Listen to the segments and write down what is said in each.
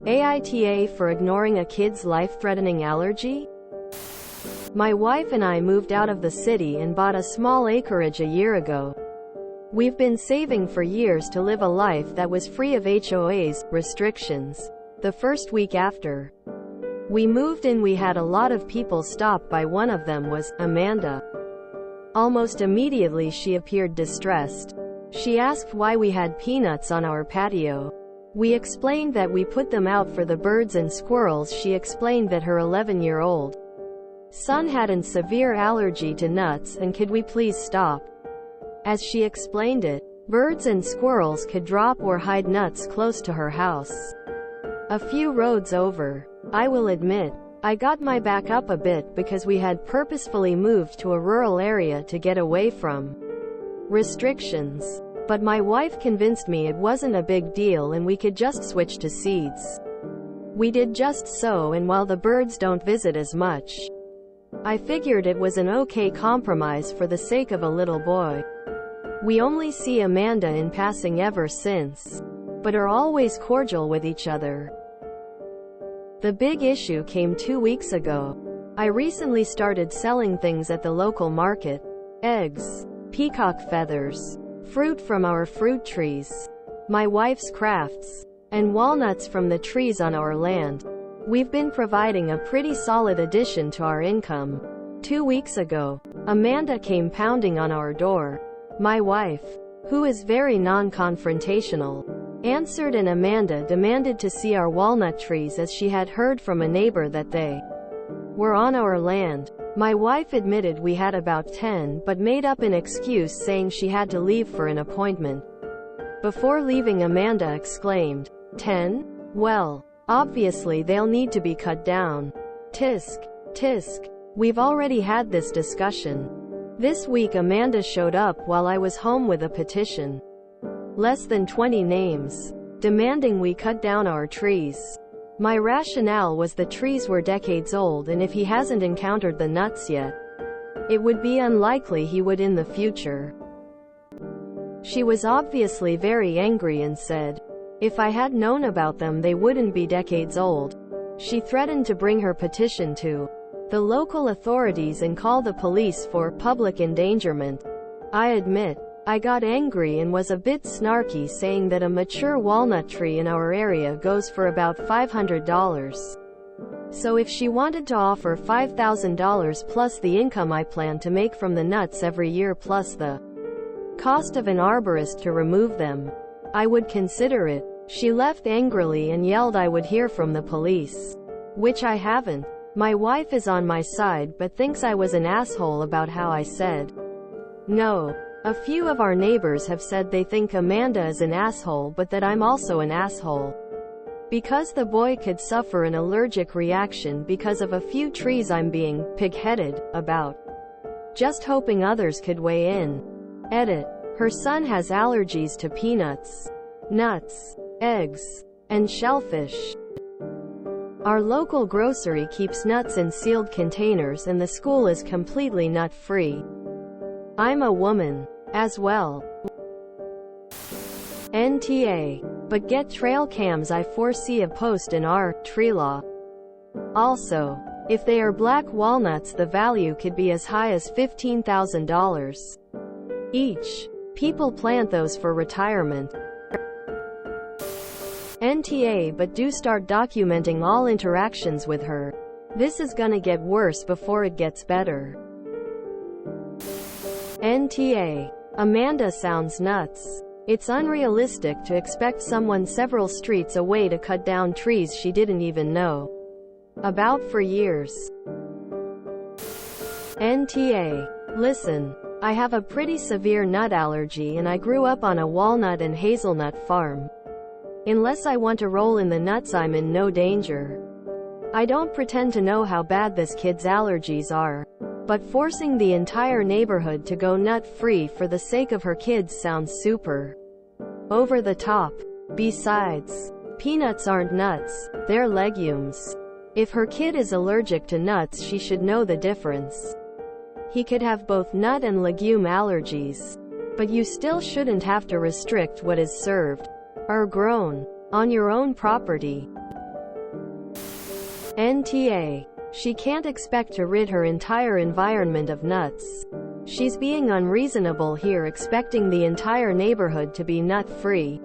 AITA for ignoring a kid's life-threatening allergy? My wife and I moved out of the city and bought a small acreage a year ago. We've been saving for years to live a life that was free of HOAs, restrictions. The first week after we moved in, we had a lot of people stop by. One of them was Amanda. Almost immediately she appeared distressed. She asked why we had peanuts on our patio. We explained that we put them out for the birds and squirrels. She explained that her 11-year-old son had a severe allergy to nuts and could we please stop. As she explained it, birds and squirrels could drop or hide nuts close to her house. A few roads over. I will admit, I got my back up a bit because we had purposefully moved to a rural area to get away from restrictions. But my wife convinced me it wasn't a big deal and we could just switch to seeds. We did just so, and while the birds don't visit as much, I figured it was an okay compromise for the sake of a little boy. We only see Amanda in passing ever since, but are always cordial with each other. The big issue came 2 weeks ago. I recently started selling things at the local market. Eggs, peacock feathers, fruit from our fruit trees, my wife's crafts, and walnuts from the trees on our land. We've been providing a pretty solid addition to our income. 2 weeks ago, Amanda came pounding on our door. My wife, who is very non-confrontational, answered, and Amanda demanded to see our walnut trees as she had heard from a neighbor that they were on our land. My wife admitted we had about 10 but made up an excuse saying she had to leave for an appointment. Before leaving, Amanda exclaimed, "10? Well, obviously they'll need to be cut down." Tisk, tisk. We've already had this discussion. This week Amanda showed up while I was home with a petition. Less than 20 names, demanding we cut down our trees. My rationale was the trees were decades old, and if he hasn't encountered the nuts yet, it would be unlikely he would in the future. She was obviously very angry and said, if I had known about them they wouldn't be decades old. She threatened to bring her petition to the local authorities and call the police for public endangerment. I admit, I got angry and was a bit snarky, saying that a mature walnut tree in our area goes for about $500. So if she wanted to offer $5,000 plus the income I plan to make from the nuts every year plus the cost of an arborist to remove them, I would consider it. She left angrily and yelled I would hear from the police, which I haven't. My wife is on my side but thinks I was an asshole about how I said no. A few of our neighbors have said they think Amanda is an asshole but that I'm also an asshole, because the boy could suffer an allergic reaction because of a few trees. I'm being pig-headed about. Just hoping others could weigh in. Edit. Her son has allergies to peanuts, nuts, eggs, and shellfish. Our local grocery keeps nuts in sealed containers and the school is completely nut-free. I'm a woman as well. NTA. But get trail cams. I foresee a post in our tree law. Also, if they are black walnuts the value could be as high as $15,000 each. People plant those for retirement. NTA. But do start documenting all interactions with her. This is gonna get worse before it gets better. NTA. Amanda sounds nuts. It's unrealistic to expect someone several streets away to cut down trees she didn't even know about for years. NTA. Listen, I have a pretty severe nut allergy and I grew up on a walnut and hazelnut farm. Unless I want to roll in the nuts I'm in no danger. I don't pretend to know how bad this kid's allergies are, but forcing the entire neighborhood to go nut-free for the sake of her kids sounds super over the top. Besides, peanuts aren't nuts, they're legumes. If her kid is allergic to nuts she should know the difference. He could have both nut and legume allergies, but you still shouldn't have to restrict what is served or grown on your own property. NTA. She can't expect to rid her entire environment of nuts. She's being unreasonable here, expecting the entire neighborhood to be nut-free.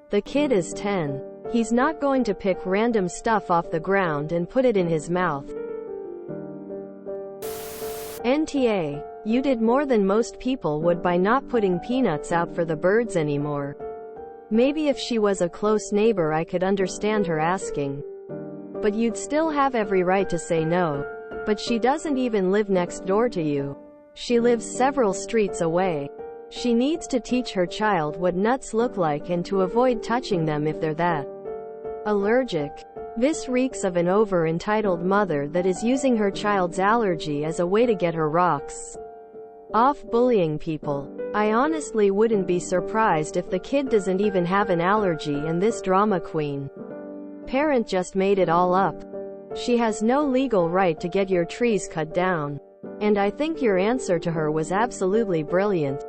The kid is 10. He's not going to pick random stuff off the ground and put it in his mouth. NTA. You did more than most people would by not putting peanuts out for the birds anymore. Maybe if she was a close neighbor I could understand her asking. But you'd still have every right to say no. But she doesn't even live next door to you. She lives several streets away. She needs to teach her child what nuts look like and to avoid touching them if they're that allergic. This reeks of an over-entitled mother that is using her child's allergy as a way to get her rocks off bullying people. I honestly wouldn't be surprised if the kid doesn't even have an allergy and this drama queen parent just made it all up. She has no legal right to get your trees cut down. And I think your answer to her was absolutely brilliant.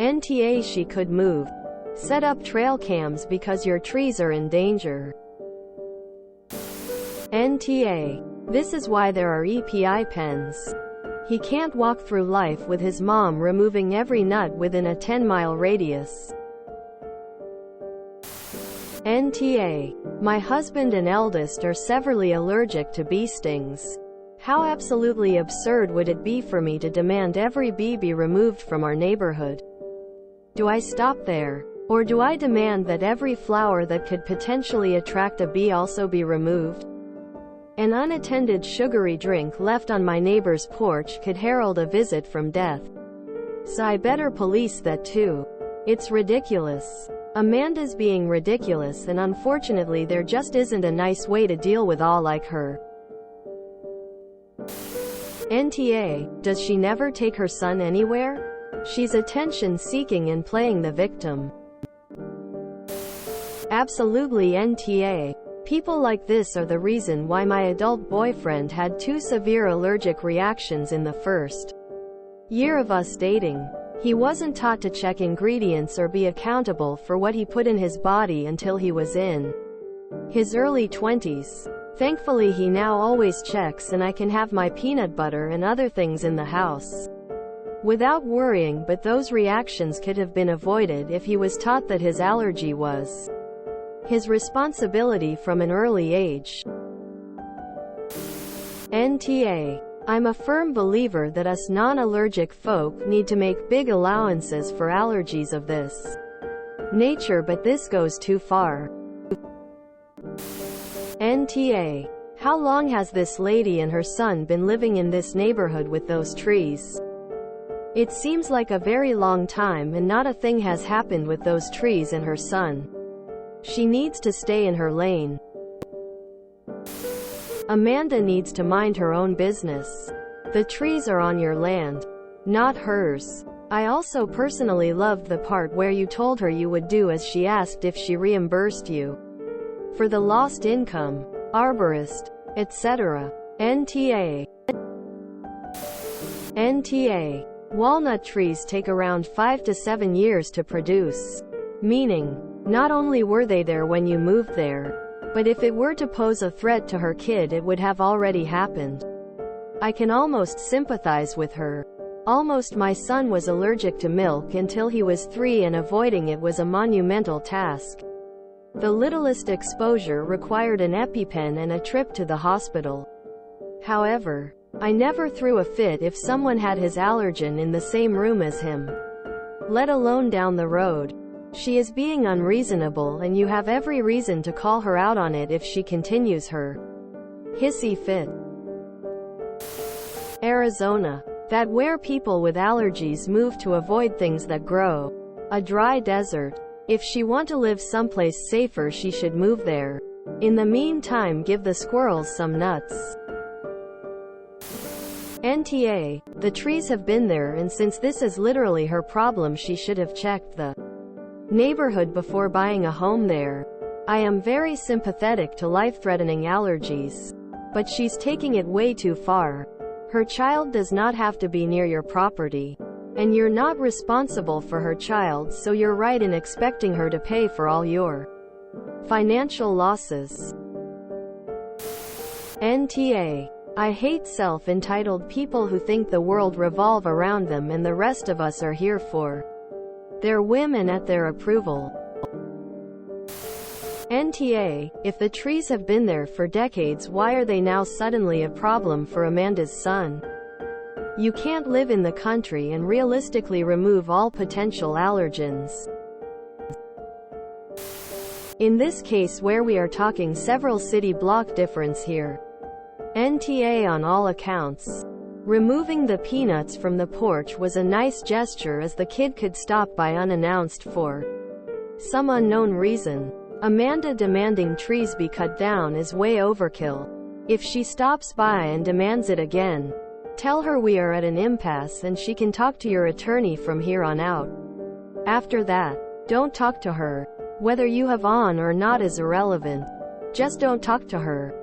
NTA. She could move. Set up trail cams because your trees are in danger. NTA. This is why there are EPI pens. He can't walk through life with his mom removing every nut within a 10-mile radius. NTA. My husband and eldest are severely allergic to bee stings. How absolutely absurd would it be for me to demand every bee be removed from our neighborhood? Do I stop there? Or do I demand that every flower that could potentially attract a bee also be removed? An unattended sugary drink left on my neighbor's porch could herald a visit from death. So I better police that too. It's ridiculous. Amanda's being ridiculous, and unfortunately there just isn't a nice way to deal with all like her. NTA. Does she never take her son anywhere? She's attention-seeking and playing the victim. Absolutely. NTA. People like this are the reason why my adult boyfriend had 2 severe allergic reactions in the first year of us dating. He wasn't taught to check ingredients or be accountable for what he put in his body until he was in his early 20s. Thankfully he now always checks, and I can have my peanut butter and other things in the house without worrying, but those reactions could have been avoided if he was taught that his allergy was his responsibility from an early age. NTA. I'm a firm believer that us non-allergic folk need to make big allowances for allergies of this nature, but this goes too far. NTA. How long has this lady and her son been living in this neighborhood with those trees? It seems like a very long time, and not a thing has happened with those trees and her son. She needs to stay in her lane. Amanda needs to mind her own business. The trees are on your land, not hers. I also personally loved the part where you told her you would do as she asked if she reimbursed you for the lost income, arborist, etc. NTA. NTA. Walnut trees take around 5 to 7 years to produce. Meaning, not only were they there when you moved there, but if it were to pose a threat to her kid it would have already happened. I can almost sympathize with her. Almost. My son was allergic to milk until he was 3, and avoiding it was a monumental task. The littlest exposure required an EpiPen and a trip to the hospital. However, I never threw a fit if someone had his allergen in the same room as him, let alone down the road. She is being unreasonable, and you have every reason to call her out on it if she continues her hissy fit. Arizona. That where people with allergies move to avoid things that grow. A dry desert. If she want to live someplace safer she should move there. In the meantime give the squirrels some nuts. NTA. The trees have been there, and since this is literally her problem she should have checked the neighborhood before buying a home there. I am very sympathetic to life-threatening allergies, but she's taking it way too far. Her child does not have to be near your property, and you're not responsible for her child, so you're right in expecting her to pay for all your financial losses. NTA. I hate self-entitled people who think the world revolves around them and the rest of us are here for their whim and at their approval. NTA. If the trees have been there for decades, why are they now suddenly a problem for Amanda's son? You can't live in the country and realistically remove all potential allergens. In this case where we are talking several city block difference here. NTA on all accounts. Removing the peanuts from the porch was a nice gesture as the kid could stop by unannounced for some unknown reason. Amanda demanding trees be cut down is way overkill. If she stops by and demands it again, tell her we are at an impasse and she can talk to your attorney from here on out. After that, don't talk to her. Whether you have on or not is irrelevant. Just don't talk to her.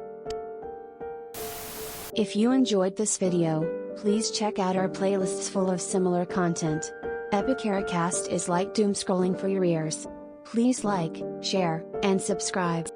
If you enjoyed this video, please check out our playlists full of similar content. AmITheAsshole is like doom scrolling for your ears. Please like, share, and subscribe.